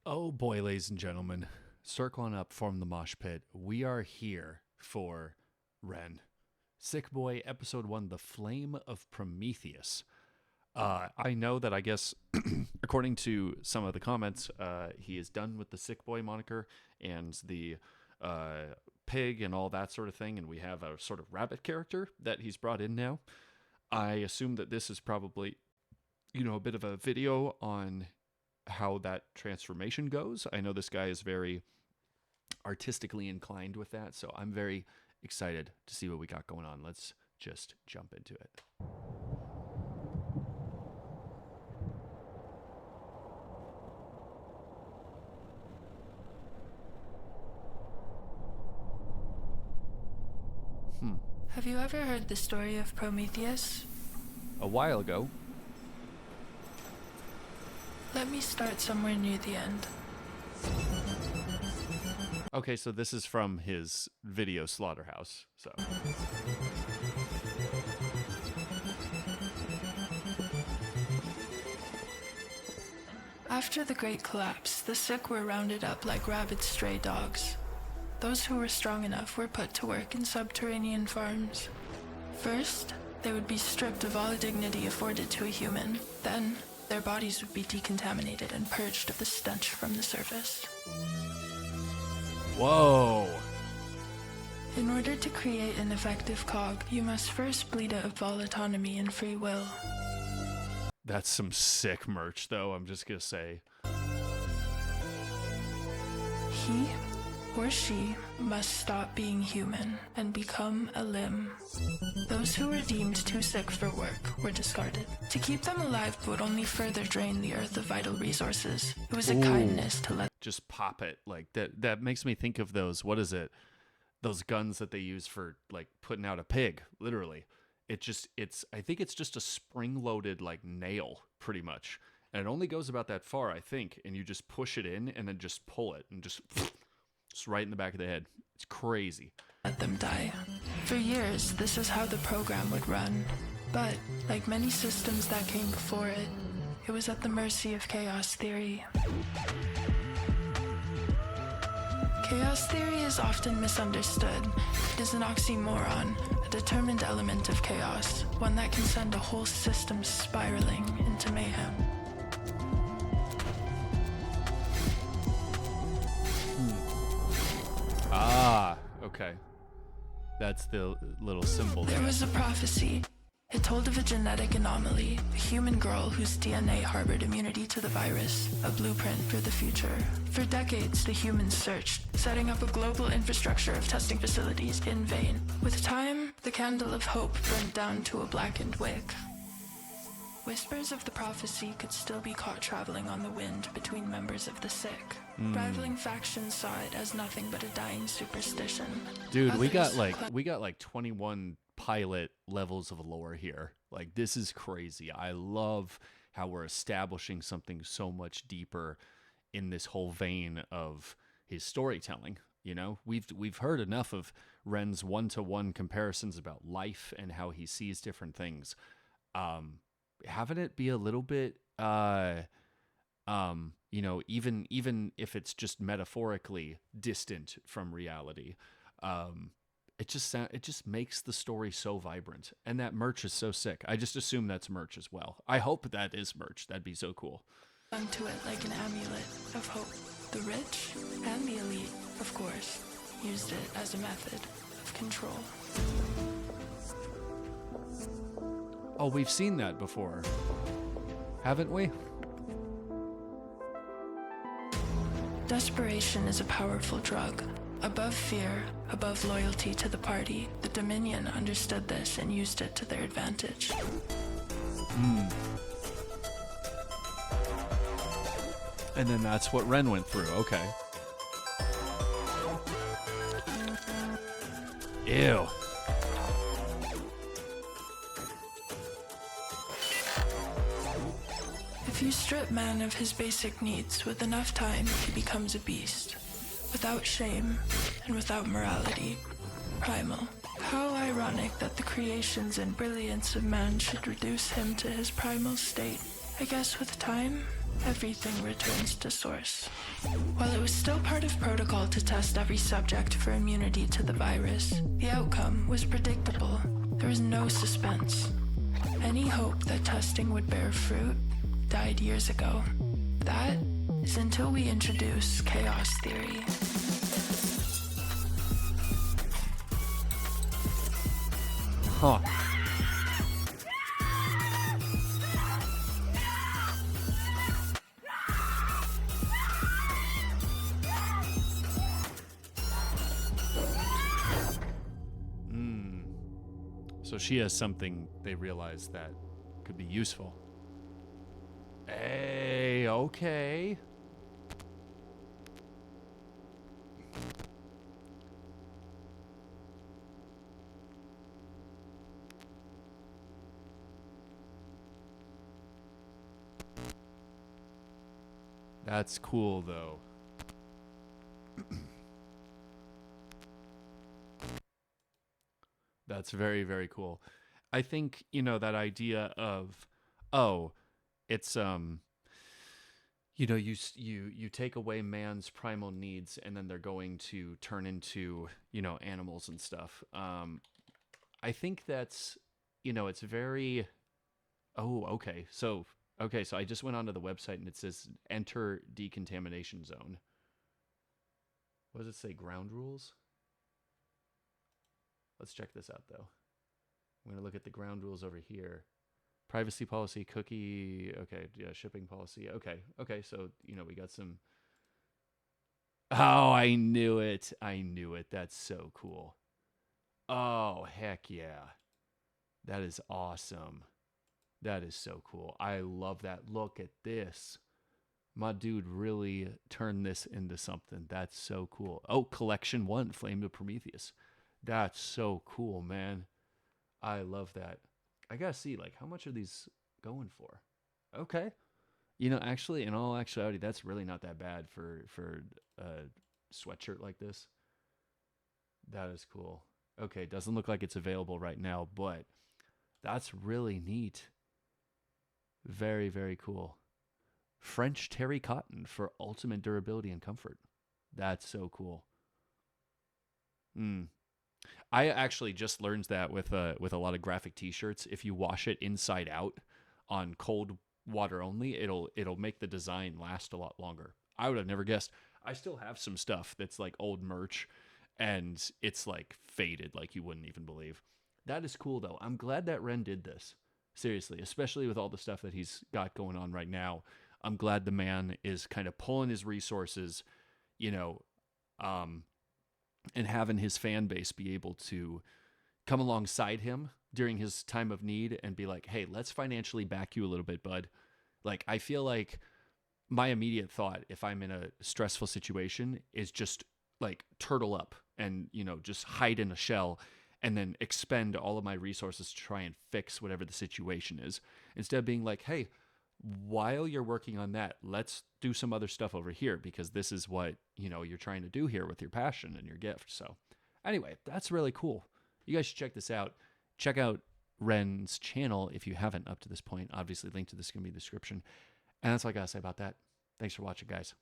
Oh boy, ladies and gentlemen, circling up from the mosh pit, we are here for Ren. Sick Boy, Episode 1, The Flame of Prometheus. I know that I guess, according to some of the comments, he is done with the Sick Boy moniker and the pig and all that sort of thing, and we have a sort of rabbit character that he's brought in now. I assume that this is probably, a bit of a video on how that transformation goes. I know this guy is very artistically inclined with that, so I'm very excited to see what we got going on. Let's just jump into it. Have you ever heard the story of Prometheus? A while ago. Let me start somewhere near the end. Okay, so this is from his video Slaughterhouse, so. After the Great Collapse, the sick were rounded up like rabid stray dogs. Those who were strong enough were put to work in subterranean farms. First, they would be stripped of all dignity afforded to a human. Then, their bodies would be decontaminated and purged of the stench from the surface. Whoa! In order to create an effective cog, you must first bleed out of all autonomy and free will. That's some sick merch, though, I'm just gonna say. He or she must stop being human and become a limb. Those who were deemed too sick for work were discarded. To keep them alive would only further drain the earth of vital resources. It was a kindness to let... Just pop it. Like, that makes me think of those, what is it? Those guns that they use for, like, putting out a pig, literally. I think it's just a spring-loaded, like, nail, pretty much. And it only goes about that far, I think, and you just push it in and then just pull it and just right in the back of the head. It's crazy. Let them die. For years, this is how the program would run. But, like many systems that came before it, it was at the mercy of chaos theory. Chaos theory is often misunderstood. It is an oxymoron, a determined element of chaos, one that can send a whole system spiraling into mayhem. Ah, okay. That's the little symbol there. There was a prophecy. It told of a genetic anomaly, a human girl whose DNA harbored immunity to the virus, a blueprint for the future. For decades, the humans searched, setting up a global infrastructure of testing facilities in vain. With time, the candle of hope burnt down to a blackened wick. Whispers of the prophecy could still be caught traveling on the wind between members of the sick. Rivaling factions saw it as nothing but a dying superstition. Dude, Others we got like 21 pilot levels of lore here. Like, this is crazy. I love how we're establishing something so much deeper in this whole vein of his storytelling. We've heard enough of Ren's one-to-one comparisons about life and how he sees different things. Having it be a little bit even if it's just metaphorically distant from reality, it just makes the story so vibrant, and that merch is so sick. I just assume that's merch as well. I hope that is merch. That'd be so cool. Clung to it like an amulet of hope. The rich and the elite, of course, used it as a method of control. Oh, we've seen that before, haven't we? Desperation is a powerful drug. Above fear, above loyalty to the party, the Dominion understood this and used it to their advantage. And then that's what Ren went through. Okay. Ew. If you strip man of his basic needs, with enough time, he becomes a beast. Without shame and without morality. Primal. How ironic that the creations and brilliance of man should reduce him to his primal state. I guess with time, everything returns to source. While it was still part of protocol to test every subject for immunity to the virus, the outcome was predictable. There was no suspense. Any hope that testing would bear fruit died years ago. That is until we introduce chaos theory. Huh. So she has something they realize that could be useful. Hey, okay. That's cool, though. That's very, very cool. I think, that idea of, oh, it's you take away man's primal needs and then they're going to turn into, animals and stuff. I think that's, it's very, oh, okay. So I just went onto the website and it says enter decontamination zone. What does it say? Ground rules? Let's check this out, though. I'm going to look at the ground rules over here. Privacy policy, cookie, okay, yeah, shipping policy. Okay, so, we got some... Oh, I knew it. That's so cool. Oh, heck yeah. That is awesome. That is so cool. I love that. Look at this. My dude really turned this into something. That's so cool. Oh, Collection 1, Flame of Prometheus. That's so cool, man. I love that. I gotta see, how much are these going for? Okay. Actually, in all actuality, that's really not that bad for a sweatshirt like this. That is cool. Okay, doesn't look like it's available right now, but that's really neat. Very, very cool. French terry cotton for ultimate durability and comfort. That's so cool. I actually just learned that with a lot of graphic T-shirts. If you wash it inside out on cold water only, it'll make the design last a lot longer. I would have never guessed. I still have some stuff that's old merch, and it's faded like you wouldn't even believe. That is cool though. I'm glad that Ren did this. Seriously, especially with all the stuff that he's got going on right now. I'm glad the man is kind of pulling his resources, and having his fan base be able to come alongside him during his time of need and be like, hey, let's financially back you a little bit, bud. I feel like my immediate thought, if I'm in a stressful situation, is just turtle up and, just hide in a shell and then expend all of my resources to try and fix whatever the situation is. Instead of being like, hey, while you're working on that, let's do some other stuff over here because this is what, you're trying to do here with your passion and your gift. So anyway, that's really cool. You guys should check this out. Check out Ren's channel if you haven't up to this point. Obviously, link to this is going to be in the description. And that's all I got to say about that. Thanks for watching, guys.